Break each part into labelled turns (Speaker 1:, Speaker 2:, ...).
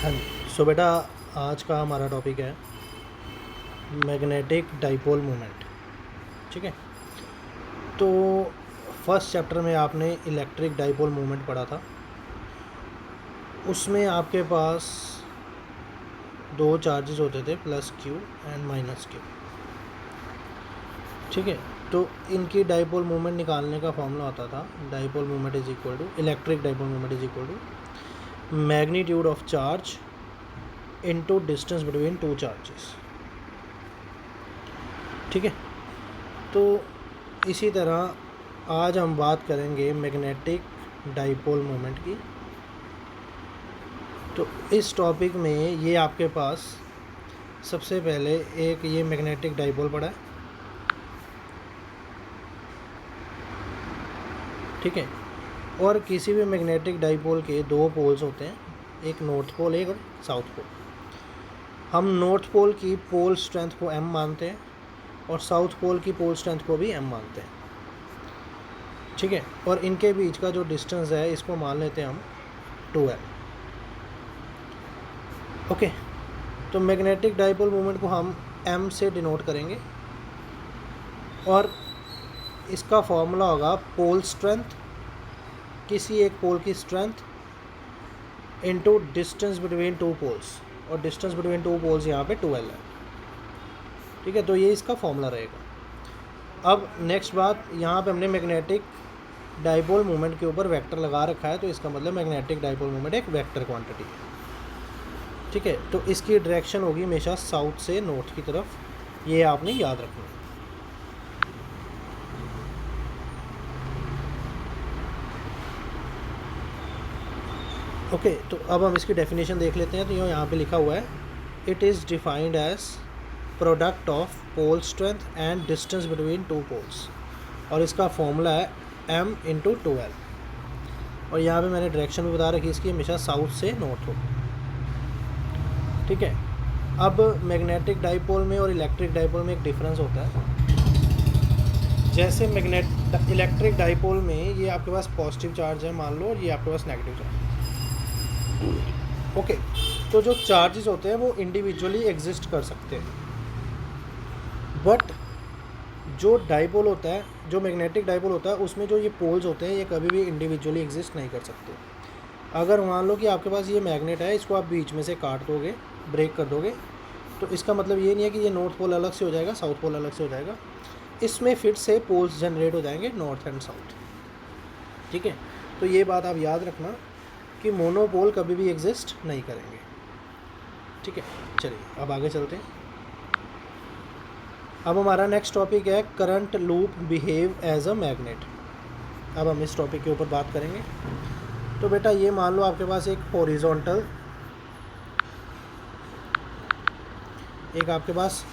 Speaker 1: हाँ जी। सो बेटा, आज का हमारा टॉपिक है मैग्नेटिक डाइपोल मोमेंट। ठीक है। तो फर्स्ट चैप्टर में आपने इलेक्ट्रिक डाइपोल मोमेंट पढ़ा था। उसमें आपके पास दो चार्जेस होते थे, plus Q and minus Q. ठीक है। तो इनकी डाइपोल मोमेंट निकालने का फॉर्मूला होता था, dipole moment is equal to electric dipole moment is equal to magnitude of charge into distance between two charges. ठीक है। तो इसी तरह आज हम बात करेंगे मैग्नेटिक डाइपोल मोमेंट की। तो इस टॉपिक में ये आपके पास सबसे पहले एक ये मैग्नेटिक डाइपोल पड़ा है। ठीक है। और किसी भी मैग्नेटिक डाइपोल के दो पोल्स होते हैं, एक नॉर्थ पोल एक और साउथ पोल। हम नॉर्थ पोल की पोल स्ट्रेंथ को m मानते हैं और साउथ पोल की पोल स्ट्रेंथ को भी m मानते हैं। ठीक है। और इनके बीच का जो डिस्टेंस है इसको मान लेते हैं हम 2l। ओके। तो मैग्नेटिक डाइपोल मोमेंट को हम m से डिनोट करेंगे और इसका फॉर्मूला होगा पोल स्ट्रेंथ, किसी एक पोल की strength into distance between two poles, और डिस्टेंस बिटवीन टू पोल्स यहाँ पे 2l है। ठीक है। तो ये इसका फॉर्मूला रहेगा। अब नेक्स्ट बात, यहाँ पे हमने मैग्नेटिक डाइपोल मोमेंट के ऊपर वेक्टर लगा रखा है, तो इसका मतलब मैग्नेटिक डाइपोल मोमेंट एक वेक्टर क्वांटिटी है। ठीक है। तो इसकी डायरेक्शन होगी हमेशा साउथ से नॉर्थ की तरफ, ये आपने याद रखना है। ओके। तो अब हम इसकी डेफिनेशन देख लेते हैं। तो यहाँ पे लिखा हुआ है, it is defined as product of pole strength and distance between two poles, और इसका फॉर्मूला है m इंटू 2l। और यहाँ पे मैंने डायरेक्शन भी बता रखी इसकी, हमेशा साउथ से नॉर्थ हो। ठीक है। अब मैग्नेटिक डाइपोल में और इलेक्ट्रिक डाइपोल में एक डिफरेंस होता है। जैसे इलेक्ट्रिक डाइपोल में ये आपके पास पॉजिटिव चार्ज है मान लो, और ये आपके पास नेगेटिव चार्ज। ओके। तो जो चार्जेस होते हैं वो इंडिविजुअली एग्जिस्ट कर सकते हैं, बट जो डाइपोल होता है, जो मैग्नेटिक डाइपोल होता है, उसमें जो ये पोल्स होते हैं ये कभी भी इंडिविजुअली एग्जिस्ट नहीं कर सकते। अगर मान लो कि आपके पास ये मैग्नेट है, इसको आप बीच में से काट दोगे, ब्रेक कर दोगे, तो इसका मतलब ये नहीं है कि ये नॉर्थ पोल अलग से हो जाएगा, साउथ पोल अलग से हो जाएगा। इसमें फिर से पोल्स जनरेट हो जाएंगे, नॉर्थ एंड साउथ। ठीक है। तो ये बात आप याद रखना कि मोनोपोल कभी भी एग्जिस्ट नहीं करेंगे। ठीक है। चलिए अब आगे चलते हैं। अब हमारा नेक्स्ट टॉपिक है current loop behave as a magnet. अब हम इस टॉपिक के ऊपर बात करेंगे। तो बेटा ये मान लो आपके पास एक हॉरिजॉन्टल, एक आपके पास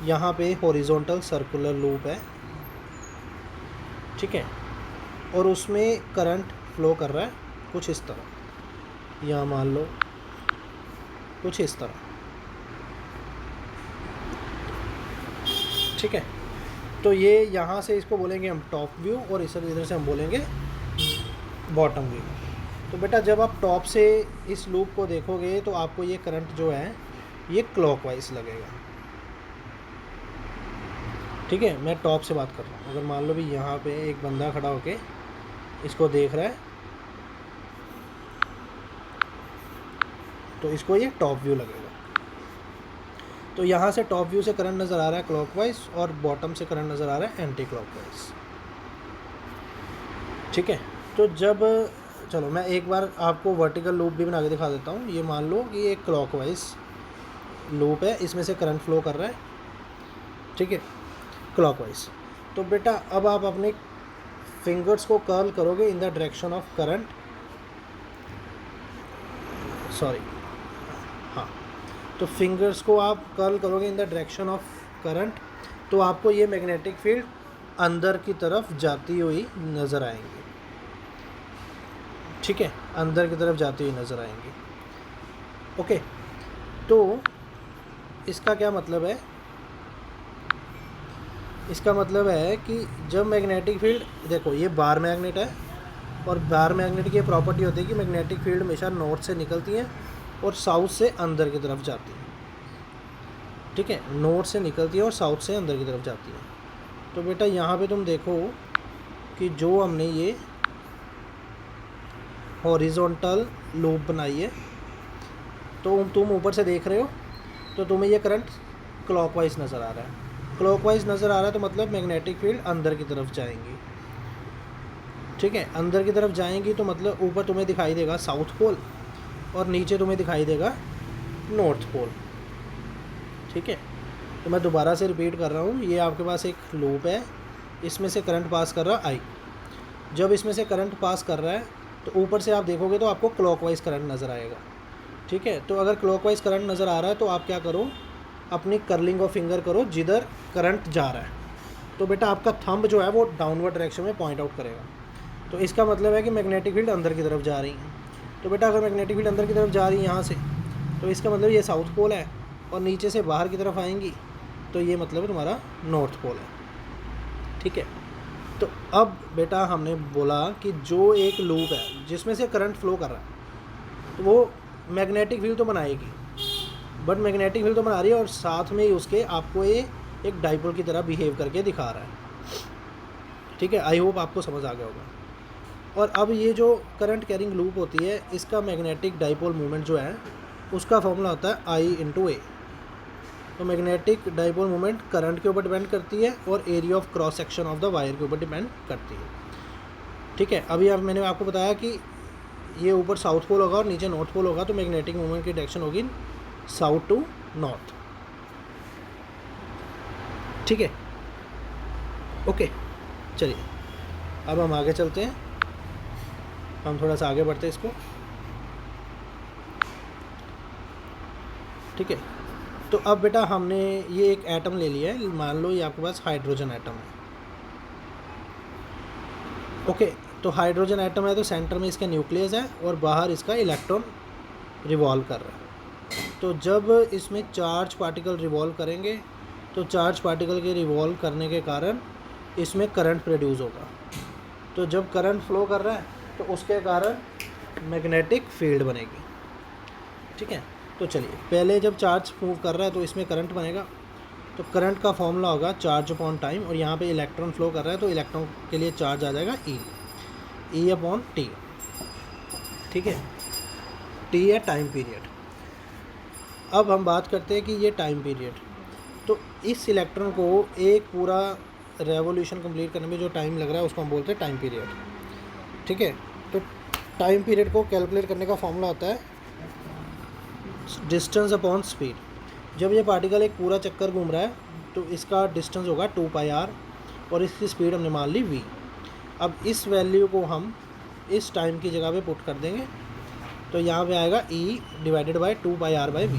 Speaker 1: यहाँ पे हॉरिजॉन्टल सर्कुलर लूप है। ठीक है। और उसमें करंट फ्लो कर रहा है कुछ इस तरह, यहाँ मान लो कुछ इस तरह। ठीक है। तो ये यहाँ से इसको बोलेंगे हम टॉप व्यू, और इधर से हम बोलेंगे बॉटम व्यू। तो बेटा जब आप टॉप से इस लूप को देखोगे तो आपको ये करंट जो है ये क्लॉकवाइज लगेगा। ठीक है। मैं टॉप से बात कर रहा हूँ। अगर मान लो भी यहाँ पे एक बंदा खड़ा होके इसको देख रहा है, तो इसको ये टॉप व्यू लगेगा। तो यहाँ से टॉप व्यू से करंट नज़र आ रहा है क्लॉकवाइज, और बॉटम से करंट नज़र आ रहा है एंटी क्लॉकवाइज। ठीक है। तो जब, चलो मैं एक बार आपको वर्टिकल लूप भी बना के दिखा देता हूँ। ये मान लो कि एक क्लॉकवाइज लूप है, इसमें से करंट फ्लो कर रहा है। ठीक है, क्लॉकवाइज। तो बेटा अब आप अपने फिंगर्स को कर्ल करोगे इन the direction of current, sorry हाँ, तो फिंगर्स को आप कर्ल करोगे इन द डायरेक्शन ऑफ करंट, तो आपको ये मैग्नेटिक फील्ड अंदर की तरफ जाती हुई नज़र आएंगी। ठीक है, अंदर की तरफ जाती हुई नज़र आएंगी। ओके। तो इसका क्या मतलब है? इसका मतलब है कि जब मैग्नेटिक फील्ड, देखो ये बार मैग्नेट है, और बार मैग्नेट की प्रॉपर्टी होती है कि मैग्नेटिक फील्ड हमेशा नॉर्थ से निकलती है और साउथ से अंदर की तरफ जाती है, ठीक है, नॉर्थ से निकलती है और साउथ से अंदर की तरफ जाती है। तो बेटा यहाँ पे तुम देखो कि जो हमने ये हॉरिजॉन्टल लूप बनाई है, तो तुम ऊपर से देख रहे हो तो तुम्हें ये करंट क्लॉकवाइज नज़र आ रहा है। क्लॉकवाइज नज़र आ रहा है तो मतलब मैग्नेटिक फील्ड अंदर की तरफ जाएंगी, ठीक है। अंदर की तरफ जाएंगी तो मतलब ऊपर तुम्हें दिखाई देगा साउथ पोल और नीचे तुम्हें दिखाई देगा नॉर्थ पोल, ठीक है। तो मैं दोबारा से रिपीट कर रहा हूँ, ये आपके पास एक लूप है, इसमें से करंट पास कर रहा है आई। जब इसमें से करंट पास कर रहा है तो ऊपर से आप देखोगे तो आपको क्लॉकवाइज करंट नज़र आएगा, ठीक है। तो अगर क्लॉकवाइज करंट नज़र आ रहा है तो आप क्या करो, अपनी कर्लिंग ऑफ फिंगर करो जिधर करंट जा रहा है। तो बेटा आपका थंब जो है वो डाउनवर्ड डायरेक्शन में पॉइंट आउट करेगा, तो इसका मतलब है कि मैग्नेटिक फील्ड अंदर की तरफ जा रही है। तो बेटा अगर मैग्नेटिक फील्ड अंदर की तरफ जा रही है यहाँ से, तो इसका मतलब ये साउथ पोल है, और नीचे से बाहर की तरफ आएंगी तो ये मतलब तुम्हारा नॉर्थ पोल है, ठीक है। तो अब बेटा हमने बोला कि जो एक लूप है जिसमें से करंट फ्लो कर रहा है, तो वो मैग्नेटिक फील्ड तो बनाएगी, बट मैग्नेटिक फील्ड तो बना रही है और साथ में ही उसके आपको ये एक डाइपोल की तरह बिहेव करके दिखा रहा है, ठीक है। आई होप आपको समझ आ गया होगा। और अब ये जो करंट कैरिंग लूप होती है, इसका मैग्नेटिक डाइपोल मूवमेंट जो है उसका फॉर्मूला होता है आई इंटू ए। तो मैग्नेटिक डाइपोल मूवमेंट करंट के ऊपर डिपेंड करती है और area of cross section of the wire के ऊपर डिपेंड करती है, ठीक है। अभी अब मैंने आपको बताया कि ये ऊपर साउथ पोल होगा और नीचे नॉर्थ पोल होगा, तो मैग्नेटिक मूवमेंट की डायरेक्शन होगी साउथ टू नॉर्थ, ठीक है। ओके, चलिए अब हम आगे चलते हैं, हम थोड़ा सा आगे बढ़ते हैं इसको, ठीक है। तो अब बेटा हमने ये एक एटम ले लिया है, मान लो ये आपके पास हाइड्रोजन एटम है, ओके। तो हाइड्रोजन एटम है तो सेंटर में इसका न्यूक्लियस है और बाहर इसका इलेक्ट्रॉन रिवॉल्व कर रहा है। तो जब इसमें चार्ज पार्टिकल रिवॉल्व करेंगे तो चार्ज पार्टिकल के रिवॉल्व करने के कारण इसमें करंट प्रोड्यूस होगा। तो जब करंट फ्लो कर रहा है तो उसके कारण मैग्नेटिक फील्ड बनेगी, ठीक है। तो चलिए पहले जब चार्ज मूव कर रहा है तो इसमें करंट बनेगा, तो करंट का फॉर्मूला होगा चार्ज अपॉन टाइम, और यहाँ पे इलेक्ट्रॉन फ्लो कर रहा है तो इलेक्ट्रॉन के लिए चार्ज आ जाएगा ई अपॉन टी, ठीक है। टी है टाइम पीरियड। अब हम बात करते हैं कि ये टाइम पीरियड, तो इस इलेक्ट्रॉन को एक पूरा रेवोल्यूशन कंप्लीट करने में जो टाइम लग रहा है उसको हम बोलते हैं टाइम पीरियड, ठीक है। तो टाइम पीरियड को कैलकुलेट करने का फॉर्मूला होता है डिस्टेंस अपॉन स्पीड। जब ये पार्टिकल एक पूरा चक्कर घूम रहा है तो इसका डिस्टेंस होगा 2πr और इसकी स्पीड हमने मान ली v। अब इस वैल्यू को हम इस टाइम की जगह पे पुट कर देंगे, तो यहाँ पे आएगा e डिवाइडेड बाई 2πr/v।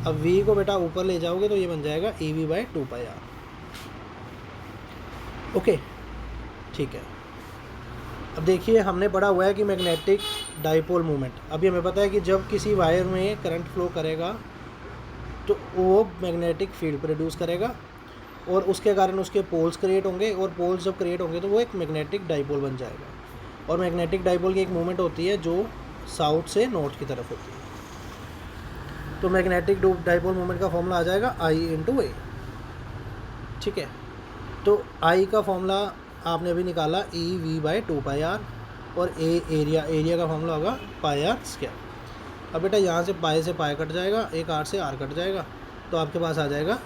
Speaker 1: अब v को बेटा ऊपर ले जाओगे तो ये बन जाएगा ev/2πr, ओके, ठीक है। अब देखिए हमने पढ़ा हुआ है कि मैग्नेटिक डाइपोल मूवमेंट, अभी हमें पता है कि जब किसी वायर में करंट फ्लो करेगा तो वो मैग्नेटिक फील्ड प्रोड्यूस करेगा और उसके कारण उसके पोल्स क्रिएट होंगे, और पोल्स जब क्रिएट होंगे तो वो एक मैग्नेटिक डाइपोल बन जाएगा। और मैग्नेटिक डाइपोल की एक मूवमेंट होती है जो साउथ से नॉर्थ की तरफ होती है। तो मैग्नेटिक डाइपोल मूवमेंट का फॉर्मूला आ जाएगा आई इंटू ए, ठीक है। तो आई का फॉर्मूला आपने अभी निकाला ev/2πr, और एरिया का फॉर्मूला होगा πr²। अब बेटा यहाँ से पाई से पाई कट जाएगा, एक r से r कट जाएगा, तो आपके पास आ जाएगा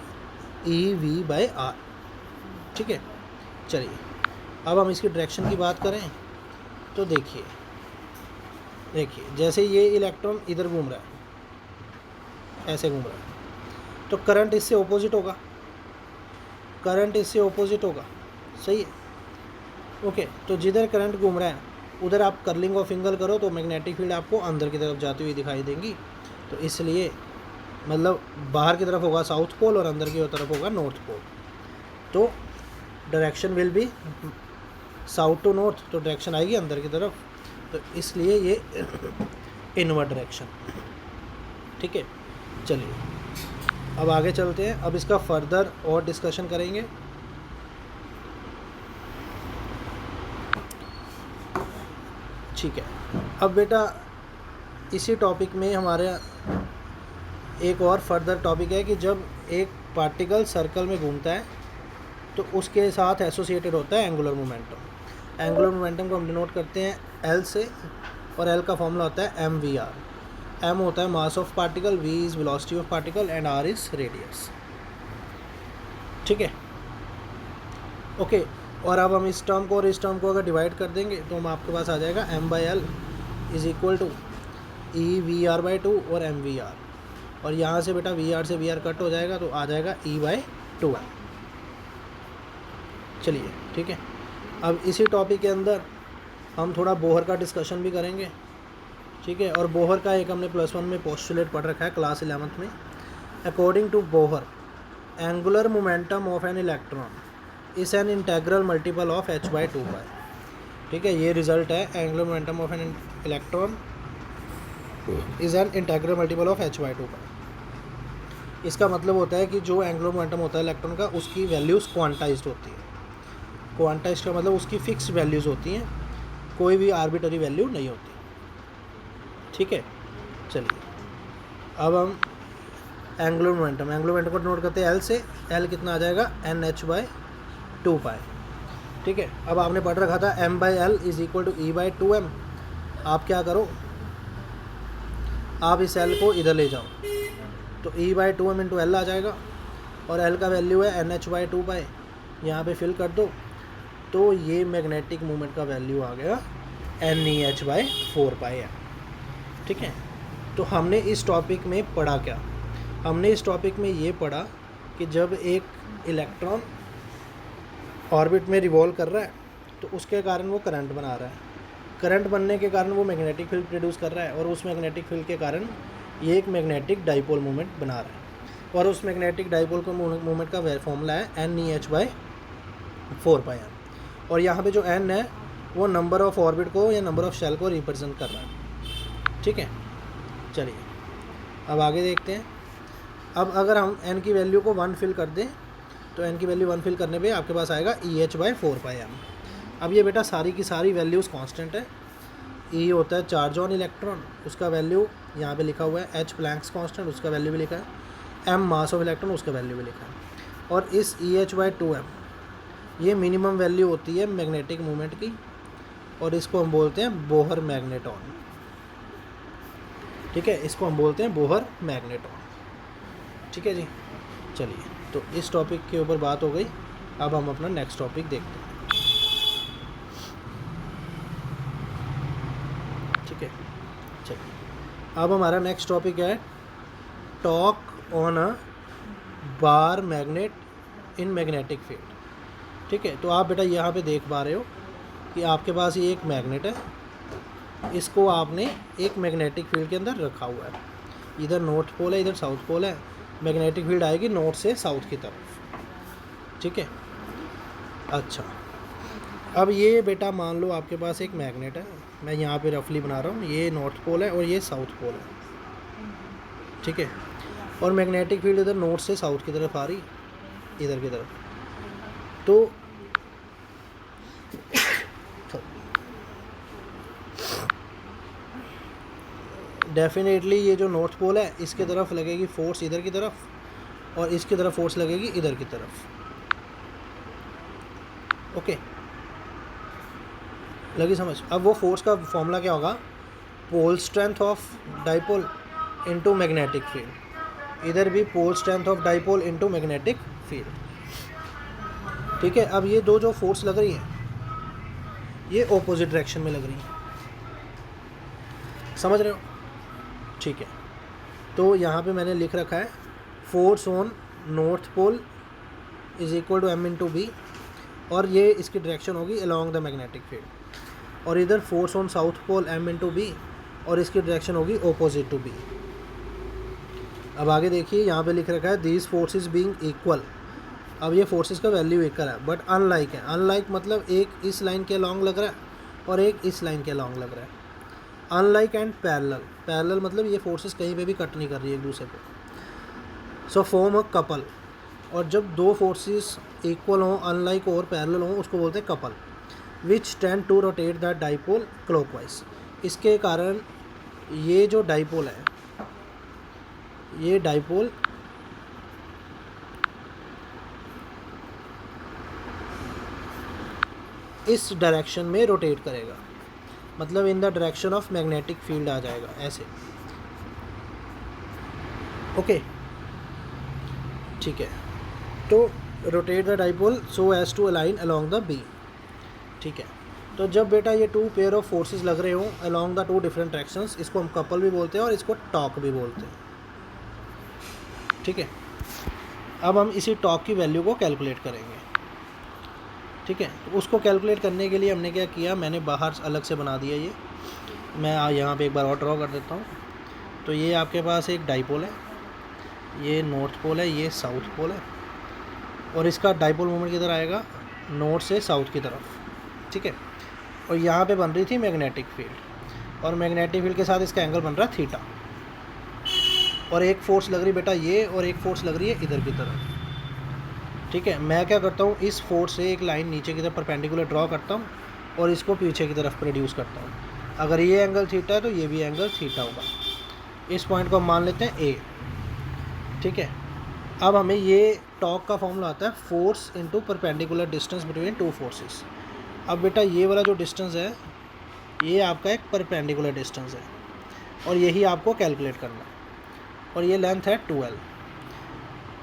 Speaker 1: ev/r, ठीक है। चलिए अब हम इसकी डायरेक्शन की बात करें तो देखिए जैसे ये इलेक्ट्रॉन इधर घूम रहा है, ऐसे घूम रहा है, तो करंट इससे ऑपोजिट होगा, सही है, ओके। तो जिधर करंट घूम रहा है उधर आप कर्लिंग ऑफ फिंगर करो तो मैग्नेटिक फील्ड आपको अंदर की तरफ जाती हुई दिखाई देंगी। तो इसलिए मतलब बाहर की तरफ होगा साउथ पोल और अंदर की तरफ होगा नॉर्थ पोल। तो direction will be south to north, तो डायरेक्शन आएगी अंदर की तरफ, तो इसलिए ये इनवर्ड डायरेक्शन, ठीक है। चलिए अब आगे चलते हैं, अब इसका फर्दर और डिस्कशन करेंगे। ठीक है, अब बेटा इसी टॉपिक में हमारे एक और फर्दर टॉपिक है कि जब एक पार्टिकल सर्कल में घूमता है तो उसके साथ एसोसिएटेड होता है एंगुलर मोमेंटम। एंगुलर मोमेंटम को हम डिनोट करते हैं एल से, और एल का फॉर्मूला होता है एम वी आर। एम होता है mass of particle, V is velocity of particle and R is radius. ठीक है, ओके। और अब हम इस टर्म को और इस टर्म को अगर डिवाइड कर देंगे तो हम आपके पास आ जाएगा M by L is equal to E V R by 2 और एम वी आर। और यहाँ से बेटा वी आर से वी आर कट हो जाएगा तो आ जाएगा ई बाई 2 एम। चलिए ठीक है, अब इसी टॉपिक के अंदर हम थोड़ा बोहर का डिस्कशन भी करेंगे। ठीक है, और बोहर का एक हमने +1 में पोस्टुलेट पढ़ रखा है क्लास 11th में। According to Bohr, angular momentum of an electron is an integral multiple of h by 2 pi. ठीक है, ये रिजल्ट है, angular momentum of an electron is an integral multiple of h by 2 pi. इसका मतलब होता है कि जो एंगुलर मोमेंटम होता है इलेक्ट्रॉन का, उसकी वैल्यूज़ क्वांटाइज्ड होती है। क्वांटाइज्ड का मतलब उसकी फिक्स वैल्यूज़ होती हैं, कोई भी आर्बिटरी वैल्यू नहीं होती। ठीक है, चलिए अब हम एंगुलर मोमेंटम को नोट करते हैं एल से। एल कितना आ जाएगा, एन एच बाई 2 पाई। ठीक है, अब आपने पढ़ रखा था M by L is equal to E by 2 M. आप क्या करो, आप इस एल को इधर ले जाओ तो ई बाई 2 एम इंटू एल आ जाएगा, और एल का वैल्यू है एन एच बाई 2 पाई। यहाँ पे फिल कर दो तो ये मैग्नेटिक मोमेंट का वैल्यू आ गया एन ई एच बाई 4 पाई है। ठीक है, तो हमने इस टॉपिक में पढ़ा क्या, हमने इस टॉपिक में ये पढ़ा कि जब एक इलेक्ट्रॉन ऑर्बिट में रिवॉल्व कर रहा है तो उसके कारण वो करंट बना रहा है। करंट बनने के कारण वो मैग्नेटिक फील्ड प्रोड्यूस कर रहा है, और उस मैग्नेटिक फील्ड के कारण ये एक मैग्नेटिक डाइपोल मोमेंट बना रहा है। और उस मैग्नेटिक डाइपोल को मोमेंट का फॉर्मूला है N E H by 4 pi M. और यहाँ पे जो एन है वो नंबर ऑफ ऑर्बिट को या नंबर ऑफ शेल को रिप्रेजेंट कर रहा है। ठीक है, चलिए अब आगे देखते हैं। अब अगर हम n की वैल्यू को 1 फिल कर दें तो n की वैल्यू 1 फिल करने पे आपके पास आएगा E H by 4 pi M. अब ये बेटा सारी की सारी वैल्यूज़ कांस्टेंट है। ई होता है चार्ज ऑन इलेक्ट्रॉन, उसका वैल्यू यहाँ पे लिखा हुआ है, एच प्लैंक्स कांस्टेंट उसका वैल्यू भी लिखा है, एम मास ऑफ इलेक्ट्रॉन उसका वैल्यू भी लिखा है। और इस ई एच बाई 2 एम ये मिनिमम वैल्यू होती है मैग्नेटिक मोमेंट की, और इसको हम बोलते हैं बोहर मैग्नेटॉन। ठीक है, इसको हम बोलते हैं बोहर मैग्नेटॉन। ठीक है जी, चलिए तो इस टॉपिक के ऊपर बात हो गई। अब हम अपना नेक्स्ट टॉपिक देखते हैं। ठीक है, चलिए अब हमारा नेक्स्ट टॉपिक है talk on a bar magnet in magnetic field. ठीक है, तो आप बेटा यहाँ पे देख पा रहे हो कि आपके पास ये एक मैग्नेट है, इसको आपने एक मैग्नेटिक फील्ड के अंदर रखा हुआ है। इधर नॉर्थ पोल है, इधर साउथ पोल है। मैग्नेटिक फील्ड आएगी नॉर्थ से साउथ की तरफ। ठीक है, अच्छा अब ये बेटा मान लो आपके पास एक मैग्नेट है, मैं यहाँ पे रफली बना रहा हूँ, ये नॉर्थ पोल है और ये साउथ पोल है। ठीक है, और मैग्नेटिक फील्ड इधर नॉर्थ से साउथ की तरफ आ रही, इधर की तरफ। तो डेफिनेटली ये जो नॉर्थ पोल है इसके तरफ लगेगी फोर्स इधर की तरफ, और इसकी तरफ फोर्स लगेगी इधर की तरफ। ओके, लगी समझ। अब वो फोर्स का फॉर्मूला क्या होगा, pole strength of dipole into magnetic field. इधर भी pole strength of dipole into magnetic field. ठीक है, अब ये दो जो फोर्स लग रही हैं ये ऑपोजिट डायरेक्शन में लग रही हैं, समझ रहे हो। ठीक है, तो यहाँ पे मैंने लिख रखा है force on north pole is equal to M into B, और ये इसकी डायरेक्शन होगी अलोंग द मैग्नेटिक फील्ड। और इधर force on south pole M into B, और इसकी डायरेक्शन होगी ऑपोजिट टू बी। अब आगे देखिए, यहाँ पे लिख रखा है दीज फोर्सेस बीइंग इक्वल। अब ये फोर्सेस का वैल्यू इक्वल है बट अनलाइक है। अनलाइक मतलब एक इस लाइन के अलॉन्ग लग रहा है और एक इस लाइन के अलॉन्ग लग रहा है। Unlike and parallel. पैरेलल मतलब ये फोर्सेस कहीं पे भी कट नहीं कर रही है एक दूसरे को। So form a couple. और जब दो फोर्सेस इक्वल हों, अनलाइक और पैरेलल हों, उसको बोलते हैं couple. Which tend to rotate the dipole clockwise. इसके कारण ये जो डाइपोल है, ये डाइपोल इस डायरेक्शन में रोटेट करेगा, मतलब in the direction of magnetic field आ जाएगा ऐसे। ओके ठीक है, तो rotate the dipole so as to align along the B. ठीक है, तो जब बेटा ये टू पेयर ऑफ फोर्सेस लग रहे हों along the two different directions, इसको हम कपल भी बोलते हैं और इसको टॉर्क भी बोलते हैं। ठीक है, अब हम इसी टॉर्क की वैल्यू को कैलकुलेट करेंगे। ठीक है, तो उसको कैलकुलेट करने के लिए हमने क्या किया, मैंने बाहर अलग से बना दिया ये, मैं यहाँ पे एक बार और ड्रॉ कर देता हूँ। तो ये आपके पास एक डाइपोल है, ये नॉर्थ पोल है, ये साउथ पोल है, और इसका डाइपोल मोमेंट किधर आएगा, नॉर्थ से साउथ की तरफ। ठीक है, और यहाँ पे बन रही थी मैग्नेटिक फील्ड, और मैग्नेटिक फील्ड के साथ इसका एंगल बन रहा है थीटा, और एक फोर्स लग रही बेटा ये, और एक फोर्स लग रही है इधर की तरफ। ठीक है, मैं क्या करता हूँ, इस फोर्स से एक लाइन नीचे की तरफ परपेंडिकुलर ड्रॉ करता हूँ और इसको पीछे की तरफ प्रोड्यूस करता हूँ। अगर ये एंगल थीटा है तो ये भी एंगल थीटा होगा। इस पॉइंट को हम मान लेते हैं ए। ठीक है, अब हमें ये टॉर्क का फॉर्मूला आता है force into perpendicular distance between two forces. अब बेटा ये वाला जो डिस्टेंस है ये आपका एक परपेंडिकुलर डिस्टेंस है, और यही आपको कैलकुलेट करना है, और ये लेंथ है 2L।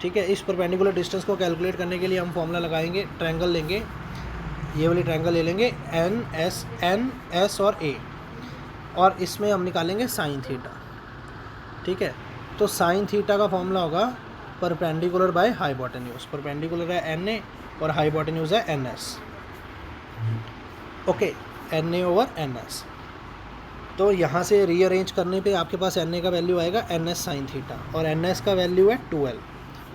Speaker 1: ठीक है, इस परपेंडिकुलर डिस्टेंस को कैलकुलेट करने के लिए हम फॉर्मूला लगाएंगे, ट्रायंगल लेंगे, ये वाली ट्रायंगल ले लेंगे एन एस और ए, और इसमें हम निकालेंगे साइन थीटा। ठीक है, तो साइन थीटा का फॉर्मूला होगा परपेंडिकुलर बाय हाइपोटेन्यूज। परपेंडिकुलर है एन ए और हाइपोटेन्यूज है N S. Okay, N A over N S. तो यहाँ से रीअरेंज करने पे आपके पास एन ए का वैल्यू आएगा एन एस साइन थीटा, और एन एस का वैल्यू है 2L।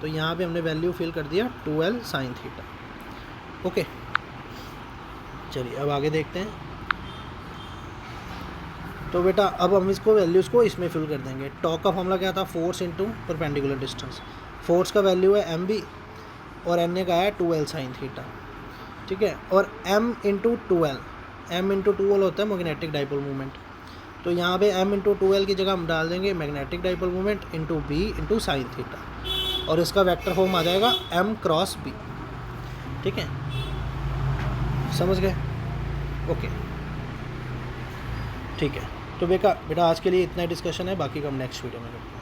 Speaker 1: तो यहाँ पे हमने वैल्यू फिल कर दिया 2L साइन थीटा। ओके, चलिए अब आगे देखते हैं। तो बेटा अब हम इसको वैल्यूज़ को इसमें फिल कर देंगे। टॉर्क का फॉर्मूला क्या था, force into perpendicular distance. Force का वैल्यू है mb और एन ए का है 2L साइन थीटा। ठीक है, और m into 2L, m into 2L होता है मैग्नेटिक डाइपोल मोमेंट। तो यहाँ पे m इंटू 2L की जगह हम डाल देंगे magnetic dipole moment into b into sine theta, और इसका वेक्टर फॉर्म आ जाएगा m क्रॉस b। ठीक है, समझ गए? ओके ठीक है, तो बेटा आज के लिए इतना डिस्कशन है, बाकी का हम नेक्स्ट वीडियो में करेंगे।